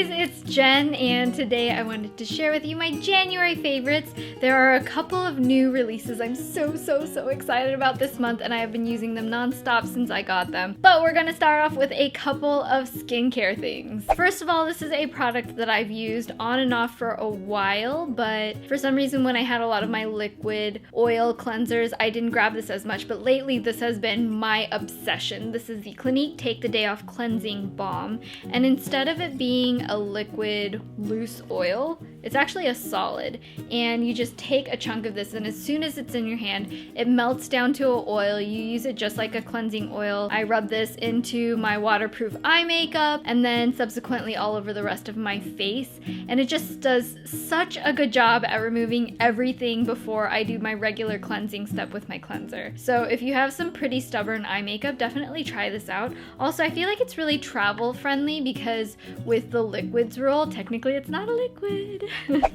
guys, it's Jen, and today I wanted to share with you my January favorites. There are a couple of new releases I'm so excited about this month, and I have been using them non-stop since I got them. But we're gonna start off with a couple of skincare things. First of all, this is a product that I've used on and off for a while, but for some reason when I had a lot of my liquid oil cleansers, I didn't grab this as much, but lately this has been my obsession. This is the Clinique Take the Day Off Cleansing Balm, and instead of it being a liquid loose oil, it's actually a solid, and you just take a chunk of this, and as soon as it's in your hand, it melts down to an oil. You use it just like a cleansing oil. I rub this into my waterproof eye makeup and then subsequently all over the rest of my face, and it just does such a good job at removing everything before I do my regular cleansing step with my cleanser. So if you have some pretty stubborn eye makeup, definitely try this out. Also, I feel like it's really travel friendly because with the liquids rule, technically it's not a liquid.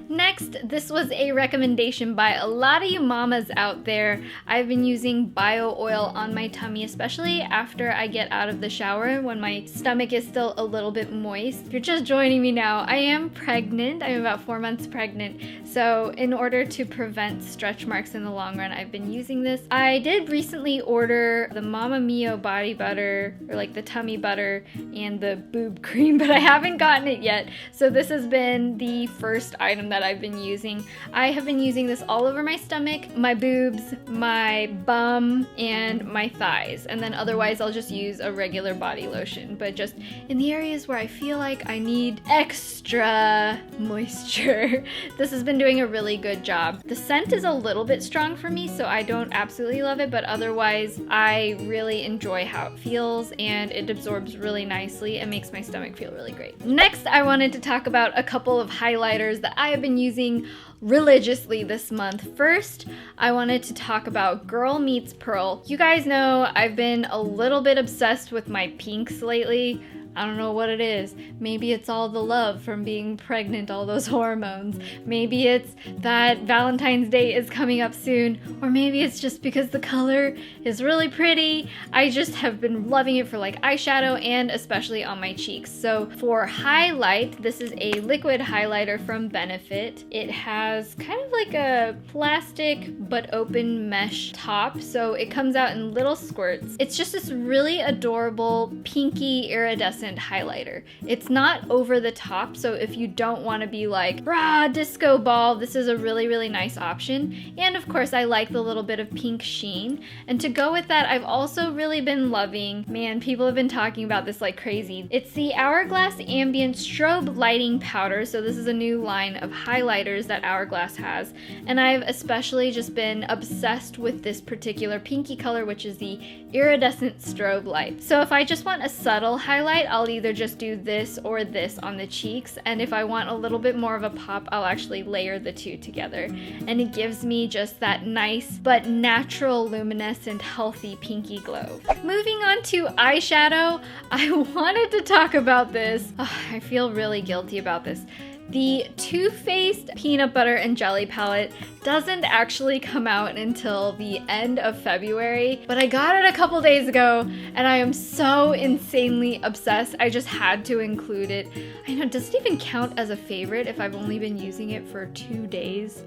Next, this was a recommendation by a lot of you mamas out there. I've been using bio oil on my tummy, especially after I get out of the shower when my stomach is still a little bit moist. If you're just joining me now, I am pregnant. I'm about 4 months pregnant. So in order to prevent stretch marks in the long run, I've been using this. I did recently order the Mama Mio body butter, or like the tummy butter, and the boob cream, but I haven't gotten it yet. So this has been the first item that I've been using. I have been using this all over my stomach, my boobs, my bum, and my thighs. And then otherwise I'll just use a regular body lotion, but just in the areas where I feel like I need extra moisture. This has been doing a really good job. The scent is a little bit strong for me, so I don't absolutely love it, but otherwise I really enjoy how it feels, and it absorbs really nicely and makes my stomach feel really great. Next, I wanted to talk about a couple of highlighters that I have been using religiously this month. First, I wanted to talk about Girl Meets Pearl. You guys know I've been a little bit obsessed with my pinks lately. I don't know what it is. Maybe it's all the love from being pregnant, all those hormones. Maybe it's that Valentine's Day is coming up soon, or maybe it's just because the color is really pretty. I just have been loving it for like eyeshadow and especially on my cheeks. So for highlight, this is a liquid highlighter from Benefit. It has kind of like a plastic but open mesh top, so it comes out in little squirts. It's just this really adorable pinky iridescent highlighter. It's not over the top, so if you don't want to be like rah disco ball, this is a really nice option. And of course I like the little bit of pink sheen, and to go with that I've also really been loving, man, people have been talking about this like crazy, it's the Hourglass Ambient Strobe Lighting Powder. So this is a new line of highlighters that Hourglass has, and I've especially just been obsessed with this particular pinky color, which is the Iridescent Strobe Light. So if I just want a subtle highlight, I'll either just do this or this on the cheeks, and if I want a little bit more of a pop, I'll actually layer the two together, and it gives me just that nice but natural, luminescent, healthy pinky glow. Moving on to eyeshadow, I wanted to talk about this. I feel really guilty about this. The Too Faced Peanut Butter and Jelly palette doesn't actually come out until the end of February, but I got it a couple days ago and I am so insanely obsessed. I just had to include it. I know, does it even count as a favorite if I've only been using it for 2 days?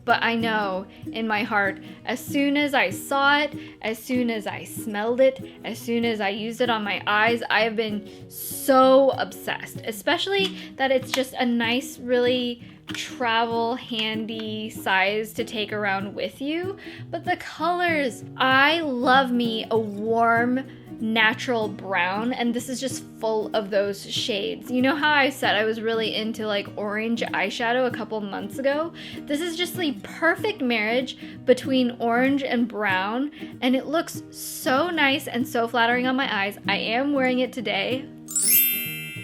But I know in my heart, as soon as I saw it, as soon as I smelled it, as soon as I used it on my eyes, I have been so obsessed, especially that it's just a nice, really travel handy size to take around with you. But the colors, I love me a warm, natural brown, and this is just full of those shades. You know how I said I was really into like orange eyeshadow a couple months ago? This is just the perfect marriage between orange and brown, and it looks so nice and so flattering on my eyes. I am wearing it today.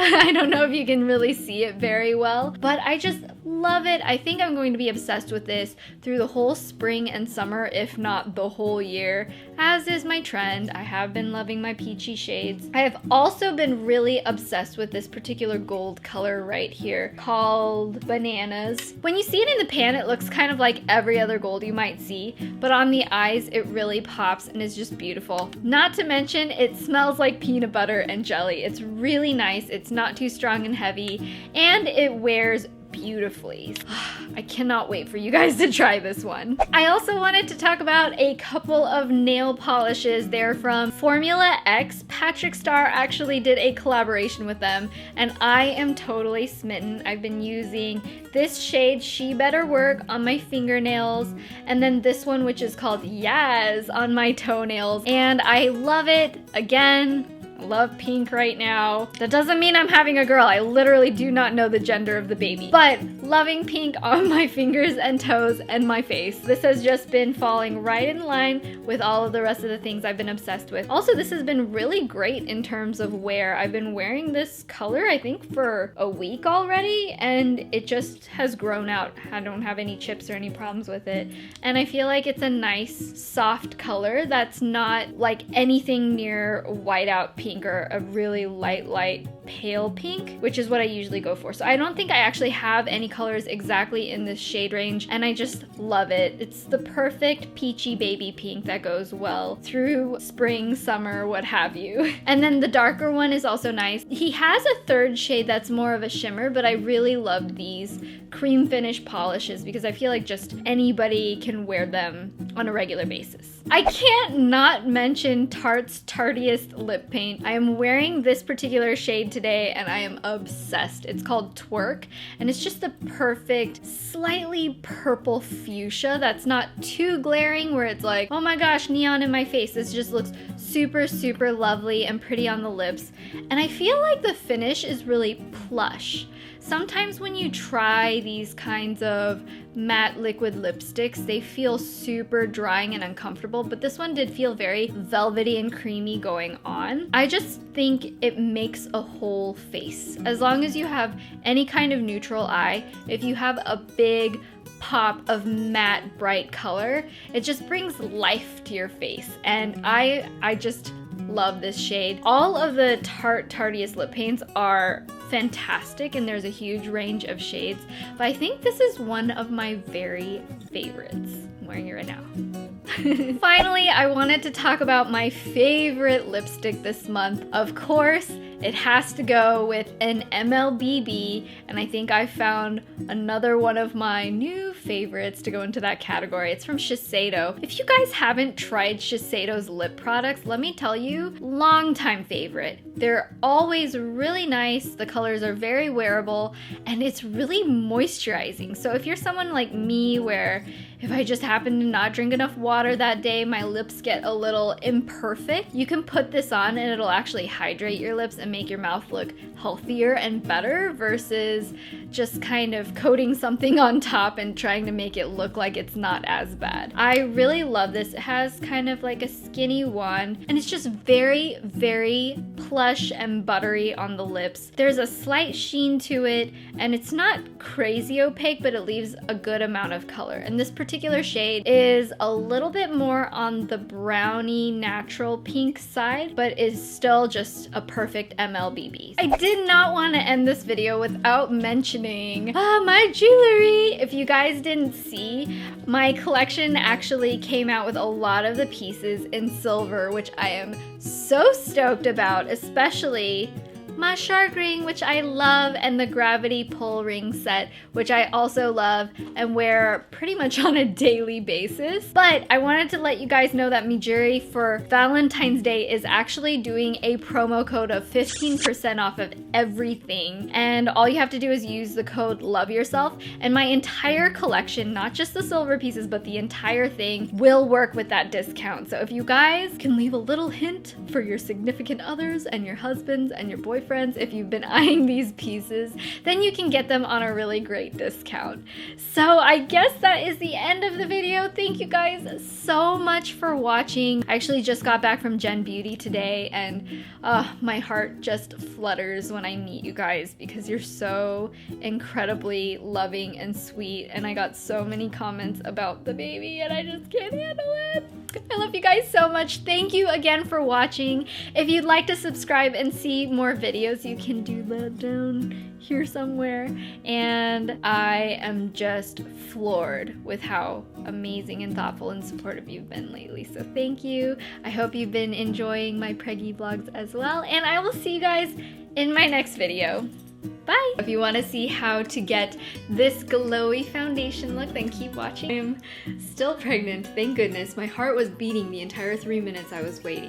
I don't know if you can really see it very well, but I just love it. I think I'm going to be obsessed with this through the whole spring and summer, if not the whole year. as is my trend. I have been loving my peachy shades. I have also been really obsessed with this particular gold color right here called Bananas. When you see it in the pan, it looks kind of like every other gold you might see, but on the eyes, it really pops and is just beautiful. Not to mention, it smells like peanut butter and jelly. It's really nice. It's not too strong and heavy, and it wears beautifully. I cannot wait for you guys to try this one. I also wanted to talk about a couple of nail polishes. They're from FORMULAX. Patrick Starrr actually did a collaboration with them, and I am totally smitten. I've been using this shade, She Better Work, on my fingernails, and then this one, which is called Yaz, on my toenails, and I love it. Again, love pink right now. That doesn't mean I'm having a girl. I literally do not know the gender of the baby. But loving pink on my fingers and toes and my face. This has just been falling right in line with all of the rest of the things I've been obsessed with. Also, this has been really great in terms of wear. I've been wearing this color, I think, for a week already, and it just has grown out. I don't have any chips or any problems with it. And I feel like it's a nice, soft color that's not like anything near whiteout pink or a really light pale pink, which is what I usually go for. So I don't think I actually have any colors exactly in this shade range, and I just love it. It's the perfect peachy baby pink that goes well through spring, summer, what have you. And then the darker one is also nice. He has a third shade that's more of a shimmer, but I really love these cream finish polishes because I feel like just anybody can wear them on a regular basis. I can't not mention Tarte's Tartiest lip paint. I am wearing this particular shade today and I am obsessed. It's called Twerk, and it's just the perfect slightly purple fuchsia that's not too glaring where it's like, oh my gosh, neon in my face. This just looks super, super lovely and pretty on the lips. And I feel like the finish is really plush. Sometimes when you try these kinds of matte liquid lipsticks, they feel super drying and uncomfortable, but this one did feel very velvety and creamy going on. I just think it makes a whole face. As long as you have any kind of neutral eye, if you have a big pop of matte bright color, it just brings life to your face, and I just love this shade. All of the Tartiest lip paints are fantastic, and there's a huge range of shades, but I think this is one of my very favorites. I'm wearing it right now. Finally, I wanted to talk about my favorite lipstick this month. Of course, it has to go with an MLBB, and I think I found another one of my new favorites to go into that category. It's from Shiseido. If you guys haven't tried Shiseido's lip products, let me tell you, longtime favorite. They're always really nice, the colors are very wearable, and it's really moisturizing. So if you're someone like me where if I just happen to not drink enough water that day, my lips get a little imperfect, you can put this on and it'll actually hydrate your lips and make your mouth look healthier and better versus just kind of coating something on top and trying to make it look like it's not as bad. I really love this. It has kind of like a skinny wand, and it's just very, very plush and buttery on the lips. There's a slight sheen to it, and it's not crazy opaque, but it leaves a good amount of color. And this particular shade is a little bit more on the browny natural pink side, but is still just a perfect MLBB. I did not want to end this video without mentioning my jewelry. If you guys didn't see, my collection actually came out with a lot of the pieces in silver, which I am so stoked about, especially my shark ring, which I love, and the gravity pull ring set, which I also love and wear pretty much on a daily basis. But I wanted to let you guys know that Mejuri for Valentine's Day is actually doing a promo code of 15% off of everything, and all you have to do is use the code LOVEYOURSELF, and my entire collection, not just the silver pieces, but the entire thing will work with that discount. So if you guys can leave a little hint for your significant others and your husbands and your boyfriends, if you've been eyeing these pieces, then you can get them on a really great discount. So I guess that is the end of the video. Thank you guys so much for watching. I actually just got back from Gen Beauty today, and my heart just flutters when I meet you guys because you're so incredibly loving and sweet, and I got so many comments about the baby and I just can't handle it. I love you guys so much. Thank you again for watching. If you'd like to subscribe and see more videos, you can do that down here somewhere. And I am just floored with how amazing and thoughtful and supportive you've been lately. So thank you. I hope you've been enjoying my preggy vlogs as well. And I will see you guys in my next video. Bye! If you want to see how to get this glowy foundation look, then keep watching. I'm still pregnant, thank goodness. My heart was beating the entire 3 minutes I was waiting.